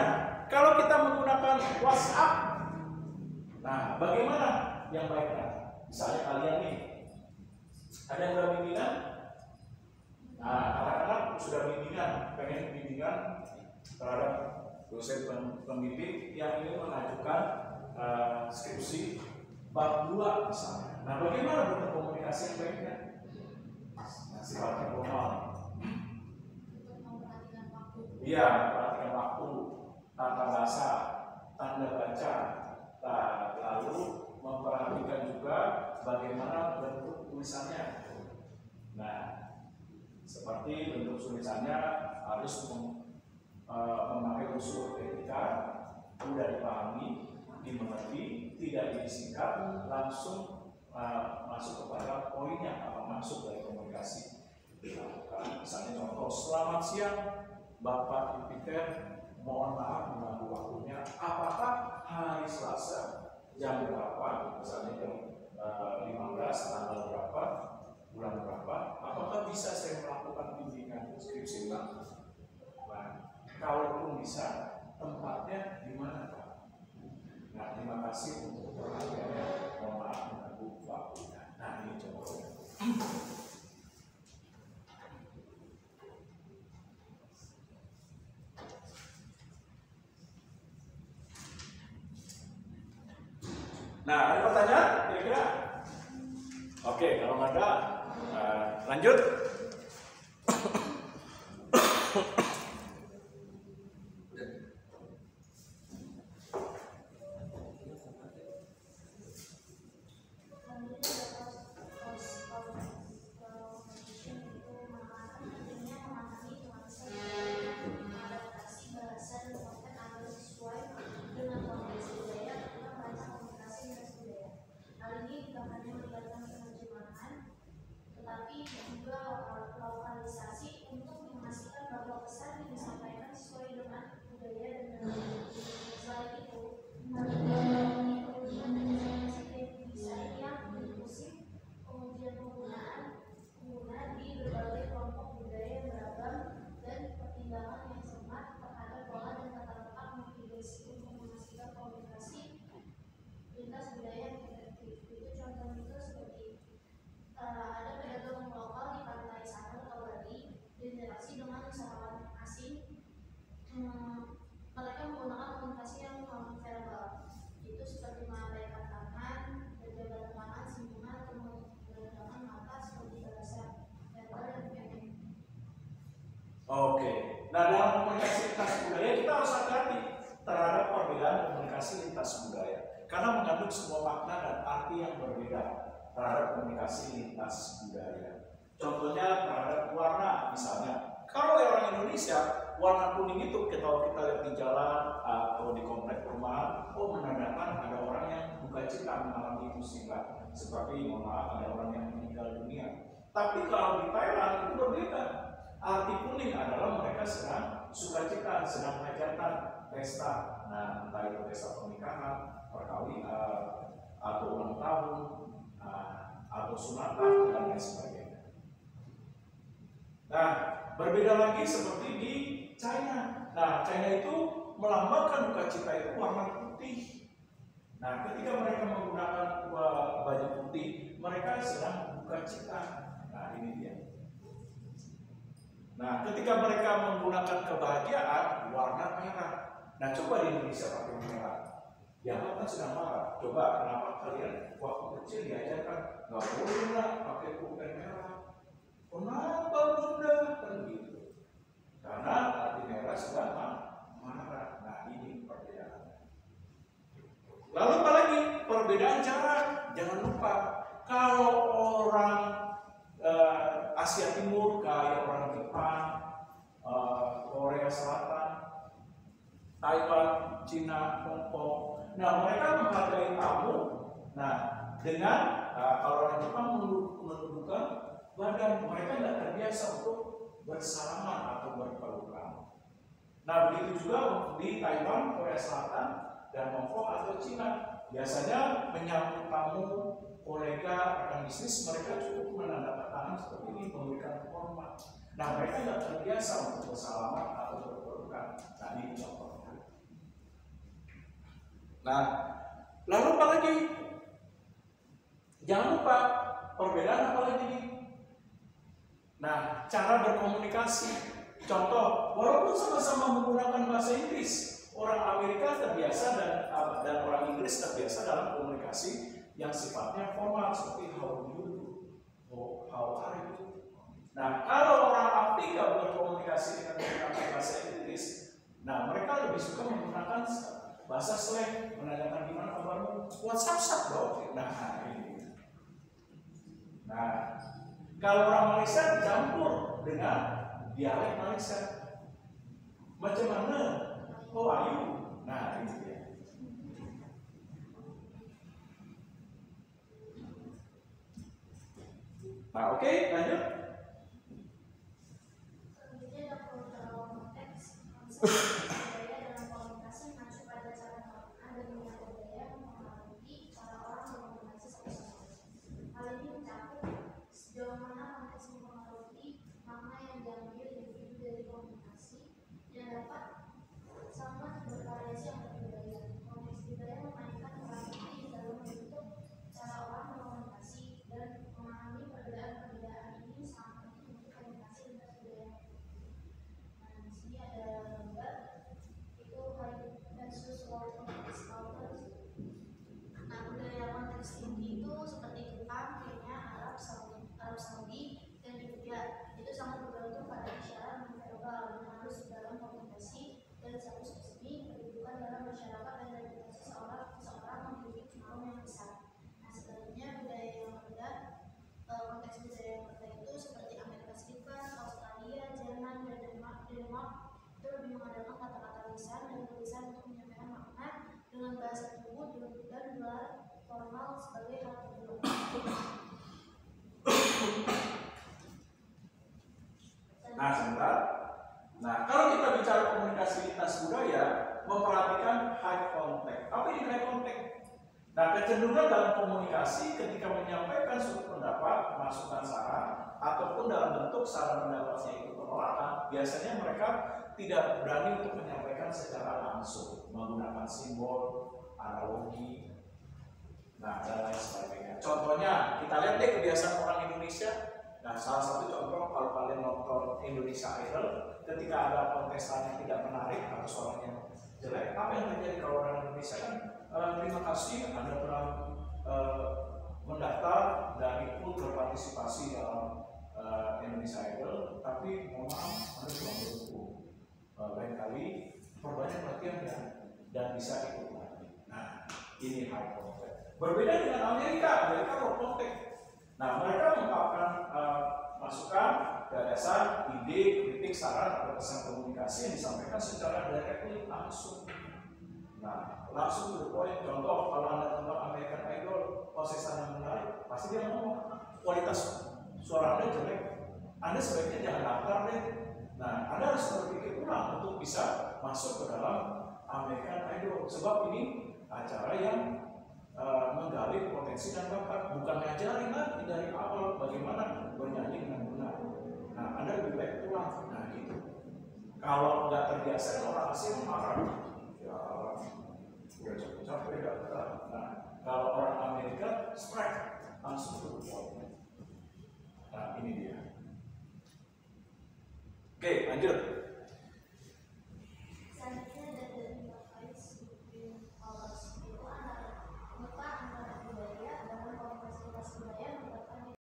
kalau kita menggunakan WhatsApp, nah bagaimana yang baiknya? Misalnya kalian nih, ada yang udah bimbingan? Nah, anak-anak sudah bimbingan, pengen bimbingan terhadap dosen pembimbing yang ingin mengajukan skripsi bab 2 misalnya. Nah, bagaimana bentuk komunikasi yang baiknya? Nah, sifatnya formal. Iya, perhatikan waktu, tata bahasa, tanda baca, lalu memperhatikan juga bagaimana bentuk tulisannya. Nah, seperti bentuk tulisannya harus memakai unsur etika, mudah dipahami, dimengerti, tidak disingkat, langsung masuk kepada poinnya apa maksud dari komunikasi dilakukan. Misalnya contoh, selamat siang Bapak Jupiter, mohon maaf mengganggu waktunya. Apakah hari Selasa jam berapa? Misalnya jam 15 tanggal berapa, bulan berapa? Apakah bisa saya melakukan bimbingan skripsi Pak? Nah, kalaupun bisa, tempatnya di mana Pak? Nah, terima kasih untuk perhatiannya. Mohon maaf mengganggu waktunya. Nah, ini contohnya. Nah, ada pertanyaan kira-kira? Oke, kalau nggak ada, lanjut. Oke, nah dalam komunikasi lintas budaya kita harus hati-hati terhadap perbedaan komunikasi lintas budaya karena mengandung sebuah makna dan arti yang berbeda terhadap komunikasi lintas budaya. Contohnya terhadap warna, misalnya kalau orang Indonesia warna kuning itu kalau kita lihat di jalan atau di komplek perumahan, oh menandakan ada orang yang duka cita mengalami musibah, seperti mohon maaf ada orang yang meninggal dunia. Tapi kalau di Thailand itu berbeda. Arti kuning adalah mereka sedang sukacita, sedang hajatan, pesta. Nah, entah itu pesta pernikahan, perkawinan, atau ulang tahun, atau sunatan dan lain sebagainya. Nah, berbeda lagi seperti di China. Nah, China itu melambangkan duka cita itu warna putih. Nah, ketika mereka menggunakan baju putih, mereka sedang duka cita. Nah, ini dia. Nah, ketika mereka menggunakan kebahagiaan, warna merah. Nah, coba di Indonesia pakai merah. Ya, kan sedang marah. Coba kenapa kalian waktu kecil diajarkan nggak boleh lah pakai pulpen merah. Kenapa bunda? Kan gitu. Karena arti merah sedang marah. Nah, ini perbedaannya. Lalu apa lagi? Perbedaan cara. Jangan lupa kalau orang Asia Timur kayak orang Jepang, Korea Selatan, Taiwan, Cina, Hong Kong. Nah, mereka menghargai tamu. Nah, dengan kalau orang Jepang menundukkan badan, mereka tidak terbiasa untuk bersalaman atau berpelukan. Nah, begitu juga di Taiwan, Korea Selatan, dan Hong Kong atau Cina. Biasanya menyambut tamu, kolega, rekan bisnis, mereka cukup menandatangani seperti ini, memberikan hormat. Nah, mereka tidak terbiasa untuk bersalaman atau berpelukan. Nah, ini contohnya. Nah, lalu apa lagi? Jangan lupa perbedaan apa lagi? Nah, cara berkomunikasi. Contoh, walaupun sama-sama menggunakan bahasa Inggris, orang Amerika terbiasa dan orang Inggris terbiasa dalam komunikasi yang sifatnya formal seperti how do you do, or how are you. Nah, kalau orang Afrika berkomunikasi dengan menggunakan bahasa Inggris, nah mereka lebih suka menggunakan bahasa slang, menanyakan gimana kabarmu, what's up bro. Nah, ini. Nah, kalau orang Malaysia dicampur dengan dialek Malaysia, macam mana? How are you? Nah, ini dia. Nah, oke, lanjut. Selanjutnya ada kultural konteks. Budaya dalam komunikasi mengacu pada cara menggunakan dan minat budaya mempengaruhi cara orang berkomunikasi satu sama lain. Hal ini mencakup sejauh mana konteks mempengaruhi makna yang diambil individu dari komunikasi yang dapat sangat bervariasi antar budaya. Konteks budaya memainkan peran penting dalam membentuk cara orang berkomunikasi dan memahami perbedaan-perbedaan ini sangat penting untuk komunikasi lintas budaya. Nah, di sini ada gambar itu high versus low context cultures. Nah, budaya konteks tinggi itu seperti Jepang, Kenya, Arab Saudi, dan Jogja itu sangat bergantung pada isyarat non-verbal yang harus dalam komunikasi dan satu spesifik kedudukan dalam masyarakat dan reputasi seseorang memiliki pengaruh yang besar. Nah, sebaliknya budaya yang rendah, konteks budaya yang rendah itu seperti Amerika Serikat, Australia, Jerman, dan Denmark itu lebih mengandalkan kata-kata lisan dan tulisan untuk menyampaikan makna dengan bahasa tubuh dan gelar formal sebagai hal kedua. Nah, sebentar. Nah, kalau kita bicara komunikasi lintas budaya, memperhatikan high contact. Apa ini high contact? Nah, kecenderungan dalam komunikasi ketika menyampaikan suatu pendapat, masukan saran, ataupun dalam bentuk saran pendapatnya itu penolakan, biasanya mereka tidak berani untuk menyampaikan secara langsung, menggunakan simbol, analogi, nah, dan lain sebagainya. Contohnya, kita lihat deh kebiasaan orang Indonesia. Nah, salah satu contoh kalau kalian nonton Indonesia Idol, ketika ada kontestan yang tidak menarik atau suaranya jelek, apa yang terjadi kalau orang Indonesia kan? Terima kasih Anda telah mendaftar dan ikut berpartisipasi dalam Indonesia Idol, tapi mohon maaf Anda belum mendukung. Lain kali perbanyak latihan dan bisa ikut lagi. Nah, ini high contact. Berbeda dengan Amerika low contact. Nah, mereka mengungkapkan masukan, gagasan, ide, kritik, saran, atau pesan komunikasi yang disampaikan secara directly langsung. Nah, langsung to the point. Contoh, kalau Anda nonton American Idol, kontestan yang menarik, pasti dia ngomong kualitas suara Anda jelek. Anda sebaiknya jangan daftar deh. Nah, Anda harus berpikir ulang untuk bisa masuk ke dalam American Idol. Sebab ini acara yang menggali potensi dan bakat, bukan ngajarin lagi dari awal bagaimana bernyanyi dengan benar. Nah, Anda lebih baik pulang. Nah, gitu. Kalau nggak terbiasa orang asing marah, ya udah capek-capek daftar. Nah, kalau orang Amerika strike langsung ke point. Nah, ini dia. Oke, lanjut.